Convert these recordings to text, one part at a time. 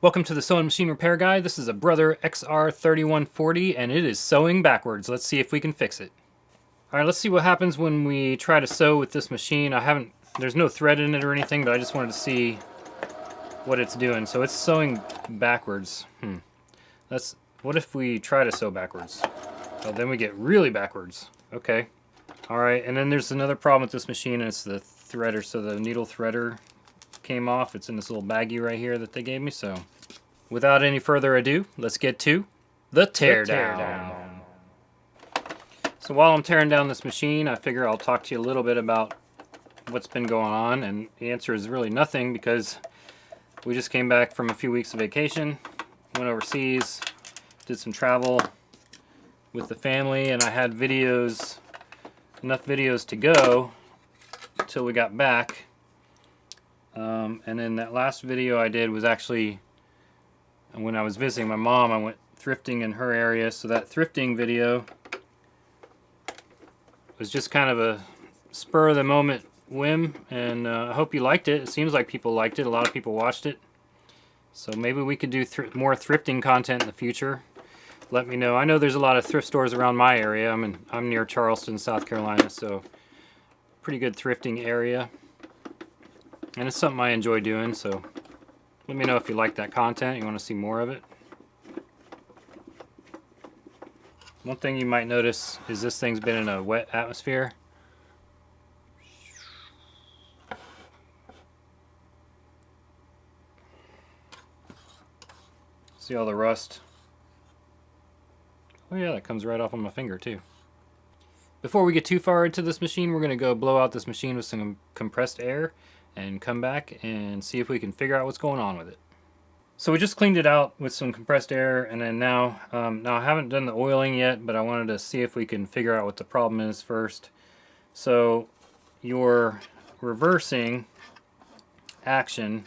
Welcome to the Sewing Machine Repair Guide. This is a Brother XR3140 and it is sewing backwards. Let's see if we can fix it. Alright, let's see what happens when we try to sew with this machine. There's no thread in it or anything, but I just wanted to see what it's doing. So it's sewing backwards. What if we try to sew backwards? Oh, then we get really backwards. Okay. Alright, and then there's another problem with this machine, and it's the threader. So the needle threader came off. It's in this little baggie right here that they gave me. So without any further ado, let's get to the teardown. So while I'm tearing down this machine, I figure I'll talk to you a little bit about what's been going on, and the answer is really nothing because we just came back from a few weeks of vacation, went overseas, did some travel with the family, and I had enough videos to go until we got back. And then that last video I did was actually when I was visiting my mom. I went thrifting in her area, so that thrifting video was just kind of a spur of the moment whim, and I hope you liked it. It seems like people liked it. A lot of people watched it, so maybe we could do more thrifting content in the future. Let me know. I know there's a lot of thrift stores around my area. I'm near Charleston, South Carolina, so pretty good thrifting area. And it's something I enjoy doing, so let me know if you like that content, you want to see more of it. One thing you might notice is this thing's been in a wet atmosphere. See all the rust? Oh yeah, that comes right off on my finger too. Before we get too far into this machine, we're going to go blow out this machine with some compressed air and come back and see if we can figure out what's going on with it. So we just cleaned it out with some compressed air, and then now I haven't done the oiling yet, but I wanted to see if we can figure out what the problem is first. So your reversing action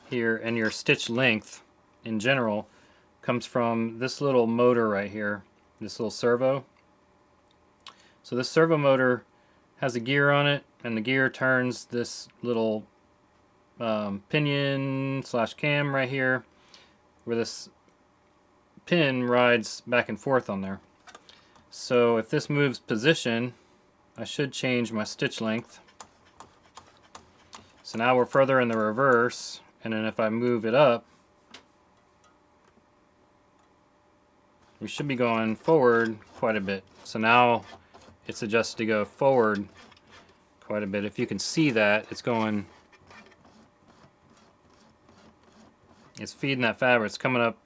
here and your stitch length in general comes from this little motor right here, this little servo. So this servo motor has a gear on it, and the gear turns this little pinion / cam right here, where this pin rides back and forth on there. So if this moves position, I should change my stitch length. So now we're further in the reverse, and then if I move it up, we should be going forward quite a bit. So now it's adjusted to go forward quite a bit. If you can see that, it's feeding that fabric. It's coming up,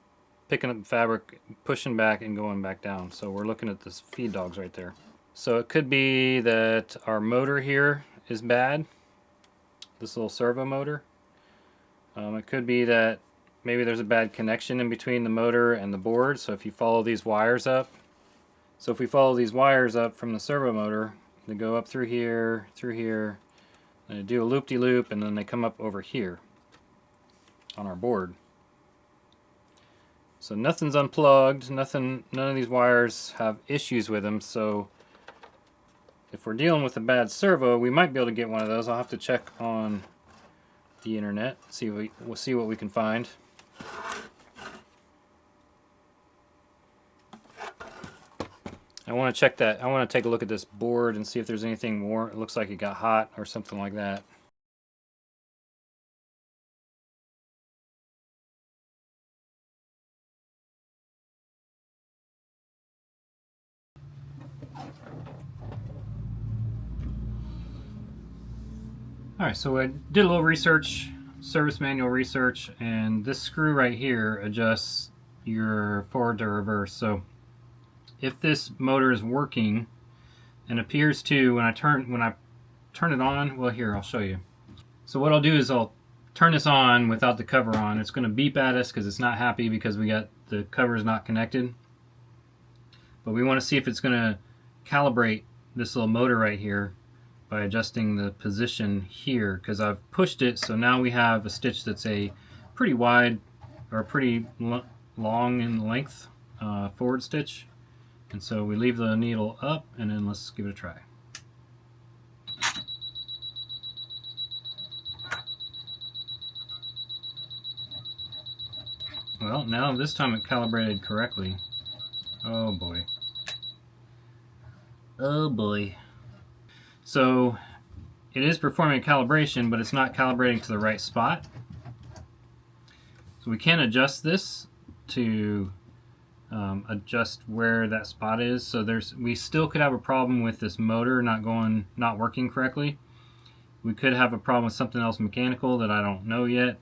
picking up the fabric, pushing back, and going back down. So we're looking at this feed dogs right there. So it could be that our motor here is bad, this little servo motor. It could be that maybe there's a bad connection in between the motor and the board. So if you follow these wires up, from the servo motor, they go up through here, and they do a loop-de-loop, and then they come up over here on our board. So nothing's unplugged, none of these wires have issues with them. So if we're dealing with a bad servo, we might be able to get one of those. I'll have to check on the internet, we'll see what we can find. I want to check that. I want to take a look at this board and see if there's anything more. It looks like it got hot or something like that. Alright, so I did a little research, service manual research, and this screw right here adjusts your forward to reverse. So if this motor is working, and appears to when I turn it on, well, here, I'll show you. So what I'll do is I'll turn this on without the cover on. It's going to beep at us because it's not happy because the cover is not connected. But we want to see if it's going to calibrate this little motor right here by adjusting the position here, because I've pushed it, so now we have a stitch that's a pretty wide or pretty long in length forward stitch. And so we leave the needle up, and then let's give it a try. Well, now this time it calibrated correctly. Oh boy. Oh boy. So it is performing a calibration, but it's not calibrating to the right spot. So we can adjust this to adjust where that spot is. So we still could have a problem with this motor not working correctly. We could have a problem with something else mechanical that I don't know yet,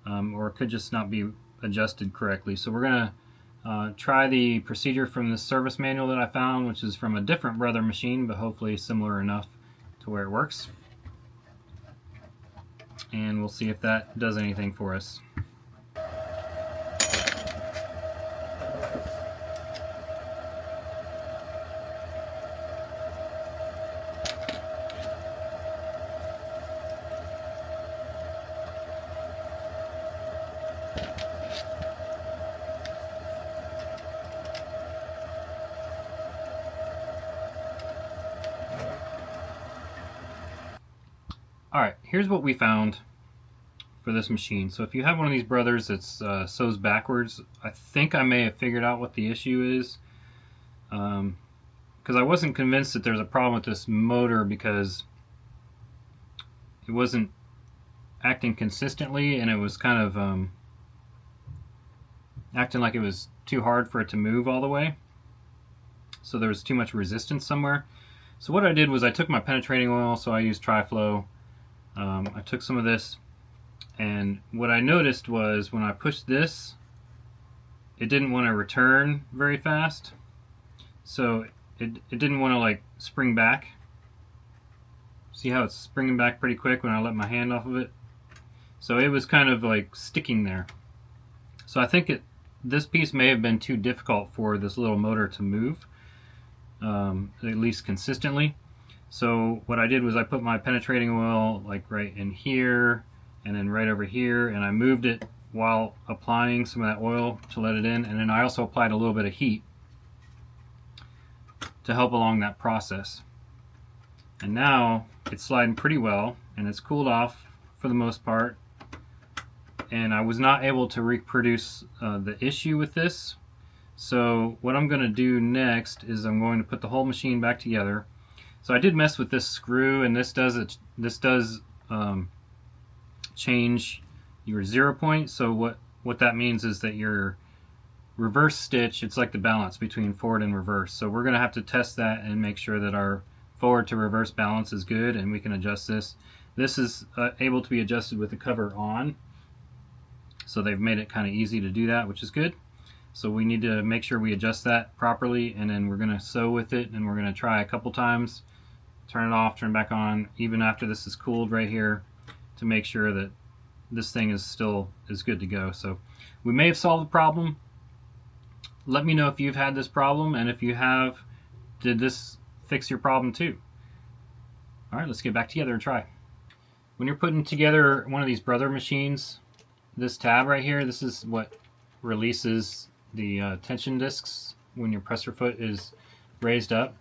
or it could just not be adjusted correctly. So we're gonna try the procedure from the service manual that I found, which is from a different Brother machine, but hopefully similar enough to where it works. And we'll see if that does anything for us. Alright, here's what we found for this machine. So if you have one of these Brothers that's sews backwards, I think I may have figured out what the issue is. Because I wasn't convinced that there's a problem with this motor because it wasn't acting consistently, and it was kind of acting like it was too hard for it to move all the way. So there was too much resistance somewhere. So what I did was I took my penetrating oil, so I used Tri-Flow. I took some of this, and what I noticed was when I pushed this, it didn't want to return very fast. So it didn't want to like spring back. See how it's springing back pretty quick when I let my hand off of it? So it was kind of like sticking there. So I think this piece may have been too difficult for this little motor to move, at least consistently. So what I did was I put my penetrating oil like right in here and then right over here, and I moved it while applying some of that oil to let it in, and then I also applied a little bit of heat to help along that process. And now it's sliding pretty well, and it's cooled off for the most part, and I was not able to reproduce the issue with this. So what I'm going to do next is I'm going to put the whole machine back together. So I did mess with this screw, and this does change your 0 point. So what that means is that your reverse stitch, it's like the balance between forward and reverse. So we're going to have to test that and make sure that our forward to reverse balance is good, and we can adjust this. This is able to be adjusted with the cover on. So they've made it kind of easy to do that, which is good. So we need to make sure we adjust that properly, and then we're going to sew with it, and we're going to try a couple times. Turn it off, turn it back on, even after this is cooled right here, to make sure that this thing is good to go. So we may have solved the problem. Let me know if you've had this problem, and if you have, did this fix your problem too? All right, let's get back together and try. When you're putting together one of these Brother machines, this tab right here, this is what releases the tension discs when your presser foot is raised up.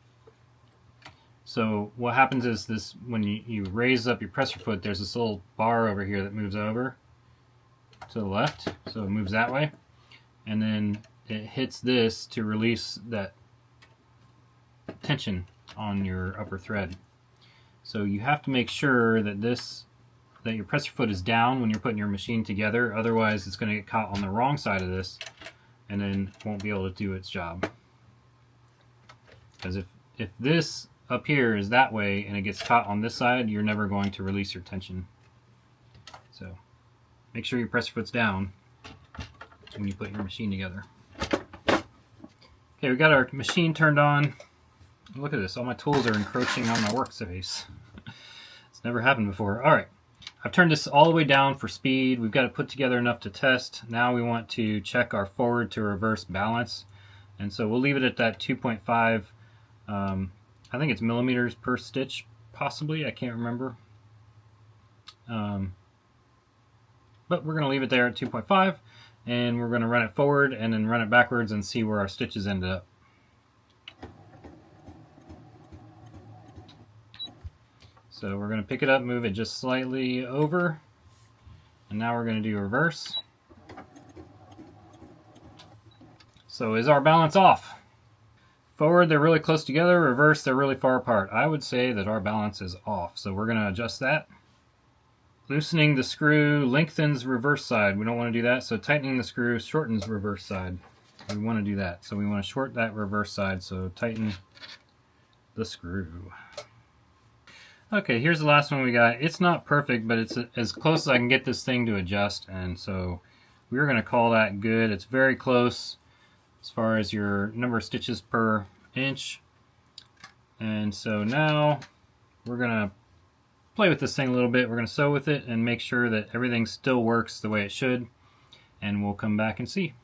So what happens is this, when you raise up your presser foot, there's this little bar over here that moves over to the left, so it moves that way, and then it hits this to release that tension on your upper thread. So you have to make sure that your presser foot is down when you're putting your machine together, otherwise it's going to get caught on the wrong side of this and then won't be able to do its job. Because if this up here is that way and it gets caught on this side, you're never going to release your tension. So make sure your presser foot's down when you put your machine together. Okay, we got our machine turned on. Look at this, all my tools are encroaching on my workspace. It's never happened before. All right, I've turned this all the way down for speed. We've got it put together enough to test. Now we want to check our forward to reverse balance. And so we'll leave it at that 2.5, I think it's millimeters per stitch, possibly, I can't remember. But we're going to leave it there at 2.5, and we're going to run it forward and then run it backwards and see where our stitches ended up. So we're going to pick it up, move it just slightly over, and now we're going to do reverse. So is our balance off? Forward, they're really close together. Reverse, they're really far apart. I would say that our balance is off. So we're going to adjust that. Loosening the screw lengthens reverse side. We don't want to do that. So tightening the screw shortens reverse side. We want to do that. So we want to short that reverse side. So tighten the screw. Okay, here's the last one we got. It's not perfect, but it's as close as I can get this thing to adjust. And so we're going to call that good. It's very close as far as your number of stitches per inch. And so now we're going to play with this thing a little bit. We're going to sew with it and make sure that everything still works the way it should. And we'll come back and see.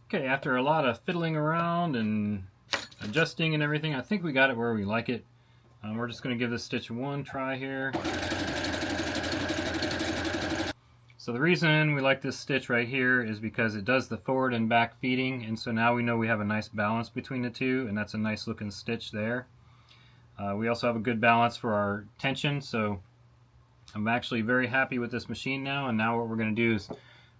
Okay, after a lot of fiddling around and adjusting and everything, I think we got it where we like it. We're just going to give this stitch one try here. So the reason we like this stitch right here is because it does the forward and back feeding, and so now we know we have a nice balance between the two, and that's a nice looking stitch there. We also have a good balance for our tension, so I'm actually very happy with this machine now. And now what we're going to do is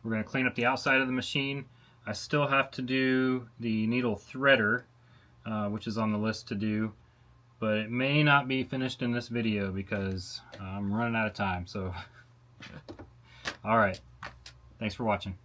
we're going to clean up the outside of the machine. I still have to do the needle threader, which is on the list to do, but it may not be finished in this video because I'm running out of time. So all right, thanks for watching.